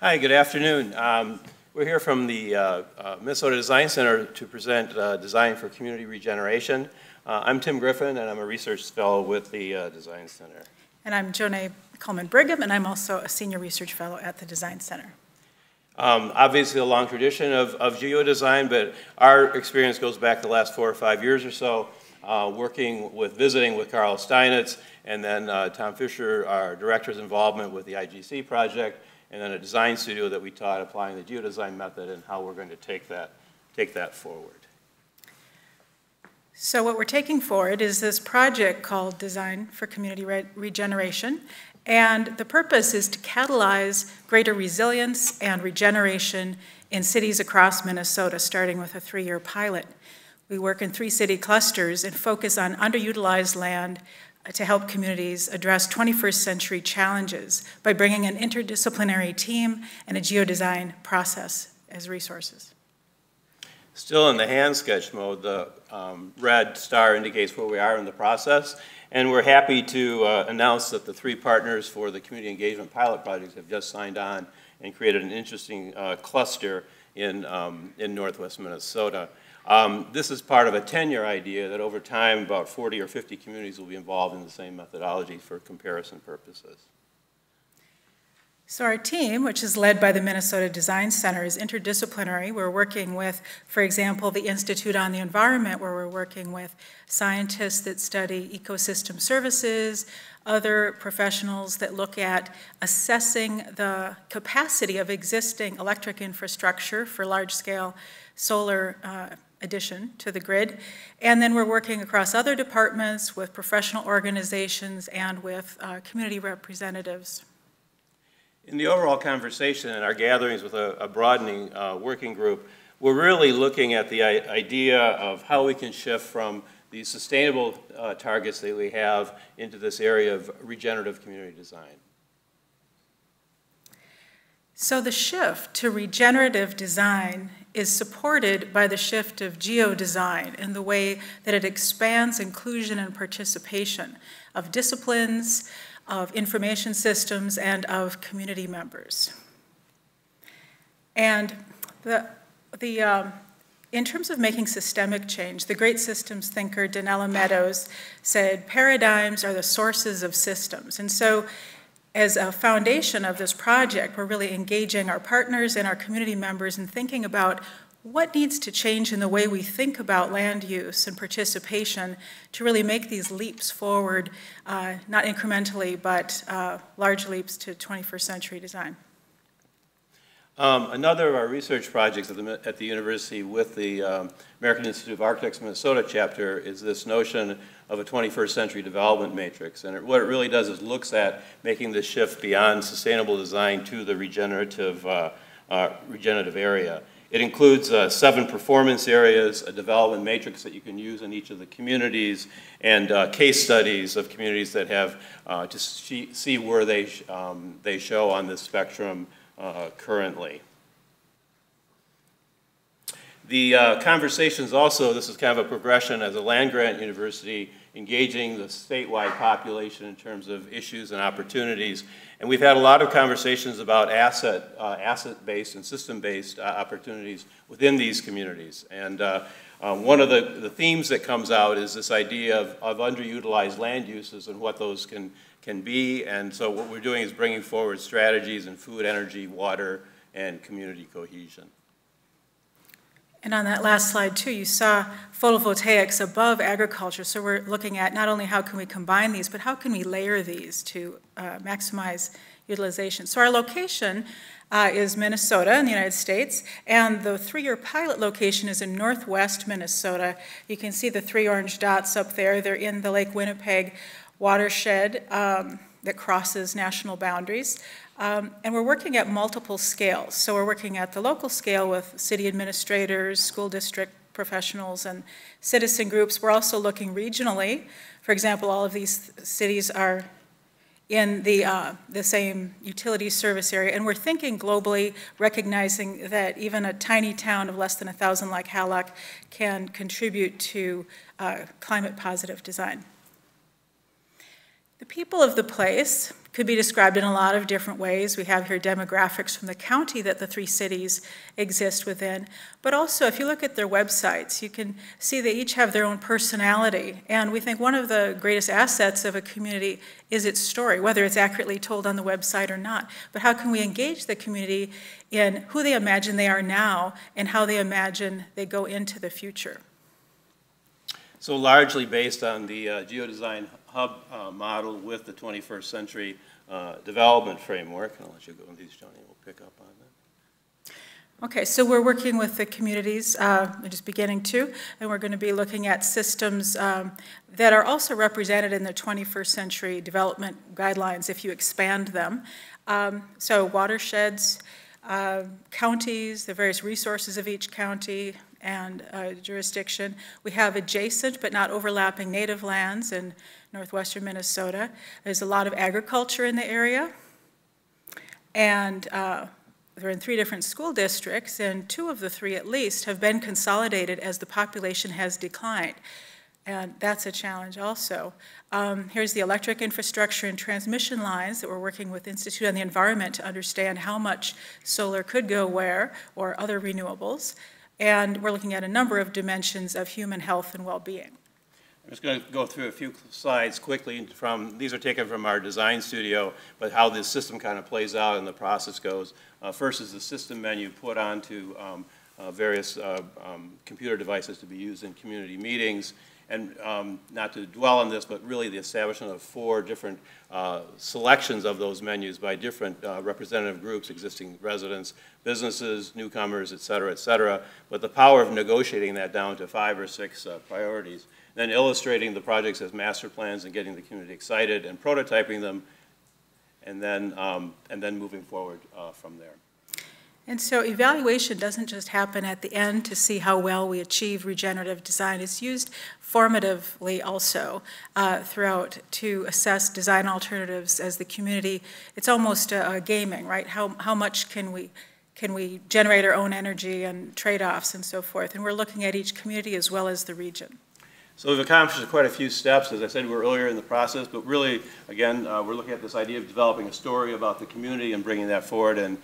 Hi, good afternoon. We're here from the Minnesota Design Center to present Design for Community Regeneration. I'm Tim Griffin, and I'm a research fellow with the Design Center. And I'm Jonay Coleman-Brigham, and I'm also a senior research fellow at the Design Center. Obviously a long tradition of geodesign, but our experience goes back the last 4 or 5 years or so, visiting with Carl Steinitz, and then Tom Fisher, our director's involvement with the IGC project, and then a design studio that we taught applying the geodesign method and how we're going to take that forward. So what we're taking forward is this project called Design for Community Regeneration, and the purpose is to catalyze greater resilience and regeneration in cities across Minnesota, starting with a 3-year pilot. We work in 3 city clusters and focus on underutilized land to help communities address 21st century challenges by bringing an interdisciplinary team and a geodesign process as resources. Still in the hand sketch mode, the red star indicates where we are in the process, and we're happy to announce that the 3 partners for the community engagement pilot projects have just signed on and created an interesting cluster in northwest Minnesota. This is part of a 10-year idea that over time about 40 or 50 communities will be involved in the same methodology for comparison purposes. So our team, which is led by the Minnesota Design Center, is interdisciplinary. We're working with, for example, the Institute on the Environment, where we're working with scientists that study ecosystem services, other professionals that look at assessing the capacity of existing electric infrastructure for large-scale solar addition to the grid. And then we're working across other departments with professional organizations and with community representatives. In the overall conversation and our gatherings with a broadening working group, we're really looking at the idea of how we can shift from the sustainable targets that we have into this area of regenerative community design. So the shift to regenerative design is supported by the shift of geodesign in the way that it expands inclusion and participation of disciplines, of information systems, and of community members. And in terms of making systemic change, the great systems thinker Donella Meadows said, paradigms are the sources of systems. And so as a foundation of this project, we're really engaging our partners and our community members in thinking about what needs to change in the way we think about land use and participation to really make these leaps forward, not incrementally, but large leaps to 21st century design. Another of our research projects at the university with the American Institute of Architects Minnesota chapter is this notion of a 21st century development matrix. And what it really does is looks at making the shift beyond sustainable design to the regenerative area. It includes 7 performance areas, a development matrix that you can use in each of the communities, and case studies of communities that have to see where they show on this spectrum currently. The conversations also, this is kind of a progression as a land-grant university, engaging the statewide population in terms of issues and opportunities. And we've had a lot of conversations about asset-based and system-based opportunities within these communities. And one of the themes that comes out is this idea of underutilized land uses and what those can be. And so what we're doing is bringing forward strategies in food, energy, water, and community cohesion. And on that last slide, too, you saw photovoltaics above agriculture. So we're looking at not only how can we combine these, but how can we layer these to maximize utilization. So our location is Minnesota in the United States, and the 3-year pilot location is in northwest Minnesota. You can see the 3 orange dots up there. They're in the Lake Winnipeg watershed that crosses national boundaries. And we're working at multiple scales. So we're working at the local scale with city administrators, school district professionals, and citizen groups. We're also looking regionally. For example, all of these cities are in the same utility service area. And we're thinking globally, recognizing that even a tiny town of less than 1,000 like Hallock can contribute to climate positive design. The people of the place could be described in a lot of different ways. We have here demographics from the county that the 3 cities exist within. But also, if you look at their websites, you can see they each have their own personality. And we think one of the greatest assets of a community is its story, whether it's accurately told on the website or not. But how can we engage the community in who they imagine they are now and how they imagine they go into the future? So largely based on the Geodesign Hub model with the 21st century development framework. And I'll let you go, and these, Johnny, will pick up on that. Okay, so we're working with the communities, just beginning to, and we're going to be looking at systems that are also represented in the 21st century development guidelines if you expand them. So watersheds, counties, the various resources of each county and jurisdiction. We have adjacent but not overlapping native lands in northwestern Minnesota. There's a lot of agriculture in the area. And they're in 3 different school districts, and 2 of the 3 at least have been consolidated as the population has declined. And that's a challenge also. Here's the electric infrastructure and transmission lines that we're working with Institute on the Environment to understand how much solar could go where, or other renewables. And we're looking at a number of dimensions of human health and well-being. I'm just going to go through a few slides quickly. These are taken from our design studio, but how this system kind of plays out and the process goes. First is the system menu put onto various computer devices to be used in community meetings. And not to dwell on this, but really the establishment of 4 different selections of those menus by different representative groups, existing residents, businesses, newcomers, et cetera, but the power of negotiating that down to 5 or 6 priorities. Then illustrating the projects as master plans and getting the community excited and prototyping them, and then moving forward from there. And so evaluation doesn't just happen at the end to see how well we achieve regenerative design. It's used formatively also throughout to assess design alternatives as the community. It's almost a gaming, right? How much can we generate our own energy and trade-offs and so forth? And we're looking at each community as well as the region. So we've accomplished quite a few steps. As I said, we're earlier in the process, but really, again, we're looking at this idea of developing a story about the community and bringing that forward and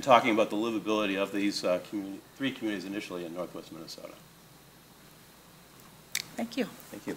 talking about the livability of these 3 communities initially in northwest Minnesota. Thank you. Thank you.